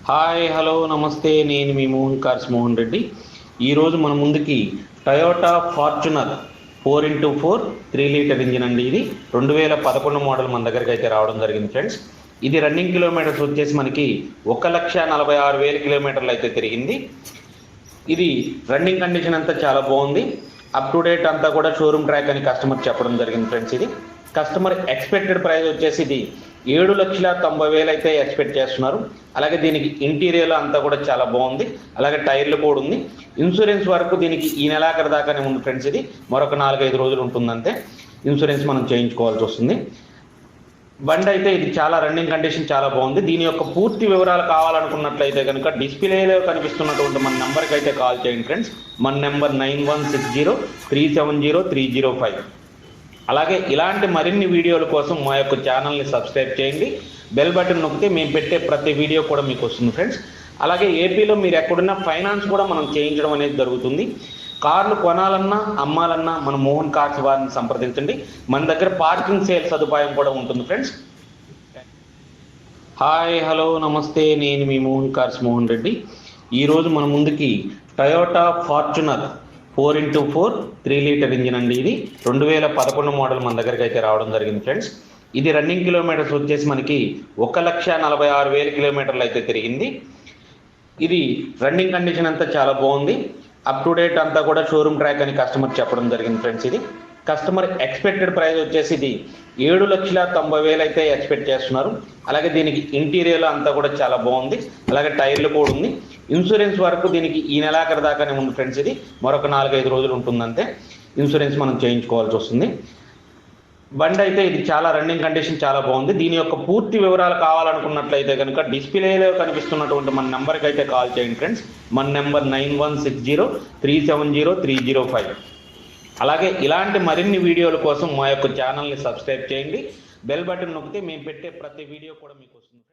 Hi hello నమస్తే, నేను మీ Mohan cars Mohan Reddy. ఈరోజు మన ముందుకి Toyota Fortuner 4x4 3 litre engine అండి. ఇది 2011 మోడల్ మన దగ్గరికి అయితే రావడం జరిగింది ఫ్రెండ్స్. ఇది రన్నింగ్ కిలోమీటర్స్ వచ్చేసి మనకి 1,46,000 కిలోమీటర్లు అయితే తిరిగింది. ఇది రన్నింగ్ కండిషన్ అంతా చాలా బాగుంది. అప్ టు డేట్ అంతా కూడా షోరూమ్ ట్రాక్ అని కస్టమర్ చెప్పడం జరిగింది ఫ్రెండ్స్. ఇది కస్టమర్ ఎక్స్పెక్టెడ్ ప్రైస్ వచ్చేసి ఇది 7,90,000 అయితే ఎక్స్పెక్ట్ చేస్తున్నారు. అలాగే దీనికి ఇంటీరియర్ అంతా కూడా చాలా బాగుంది. అలాగే టైర్లు కూడా ఉంది. ఇన్సూరెన్స్ వరకు దీనికి ఈ నెలాఖరు దాకానే ఉంది ఫ్రెండ్స్. ఇది మరొక 4-5 రోజులు ఉంటుందంటే ఇన్సూరెన్స్ మనం చేయించుకోవాల్సి వస్తుంది. బండి అయితే ఇది చాలా రన్నింగ్ కండిషన్ చాలా బాగుంది. దీని యొక్క పూర్తి వివరాలు కావాలనుకున్నట్లయితే కనుక డిస్ప్లేలో కనిపిస్తున్నటువంటి మన నెంబర్కి అయితే కాల్ చేయండి ఫ్రెండ్స్. మన నెంబర్ 9160370305. అలాగే ఇలాంటి మరిన్ని వీడియోల కోసం మా యొక్క ఛానల్ని సబ్స్క్రైబ్ చేయండి. బెల్ బటన్ నొక్కితే మేము పెట్టే ప్రతి వీడియో కూడా మీకు వస్తుంది ఫ్రెండ్స్. అలాగే ఏపీలో మీరు ఎక్కడున్నా ఫైనాన్స్ కూడా మనం చేయించడం అనేది జరుగుతుంది. కార్లు కొనాలన్నా అమ్మాలన్నా మన మోహన్ కార్స్ వారిని సంప్రదించండి. మన దగ్గర పార్కింగ్ సేల్ సదుపాయం కూడా ఉంటుంది ఫ్రెండ్స్. హాయ్ హలో నమస్తే, నేను మీ మోహన్ కార్స్ మోహన్ రెడ్డి. ఈరోజు మన ముందుకి Toyota Fortuner 4x4 3 litre engine అండి. ఇది 2011 మోడల్ మన దగ్గరికి అయితే రావడం జరిగింది ఫ్రెండ్స్. ఇది రన్నింగ్ కిలోమీటర్స్ వచ్చేసి మనకి 1,46,000 కిలోమీటర్లు అయితే తిరిగింది. ఇది రన్నింగ్ కండిషన్ అంతా చాలా బాగుంది. అప్ టు డేట్ అంతా కూడా షోరూమ్ ట్రాక్ అని కస్టమర్ చెప్పడం జరిగింది ఫ్రెండ్స్. ఇది కస్టమర్ ఎక్స్పెక్టెడ్ ప్రైస్ వచ్చేసి ఇది 7,90,000 అయితే ఎక్స్పెక్ట్ చేస్తున్నారు. అలాగే దీనికి ఇంటీరియర్ అంతా కూడా చాలా బాగుంది. అలాగే టైర్లు కూడా ఉంది. ఇన్సూరెన్స్ వరకు దీనికి ఈ నెలాఖరు దాకానే ఉంది ఫ్రెండ్స్. ఇది మరొక 4-5 రోజులు ఉంటుందంటే ఇన్సూరెన్స్ మనం చేయించుకోవాల్సి వస్తుంది. బండి అయితే ఇది చాలా రన్నింగ్ కండిషన్ చాలా బాగుంది. దీని యొక్క పూర్తి వివరాలు కావాలనుకున్నట్లయితే కనుక డిస్ప్లేలో కనిపిస్తున్నటువంటి మన నెంబర్కి అయితే కాల్ చేయండి ఫ్రెండ్స్. మన నెంబర్ 9160370305. అలాగే ఇలాంటి మరిన్ని వీడియోల కోసం మా యొక్క ఛానల్ని సబ్స్క్రైబ్ చేయండి. బెల్ బటన్ నొక్కితే మేము పెట్టే ప్రతి వీడియో కూడా మీకు వస్తుంది.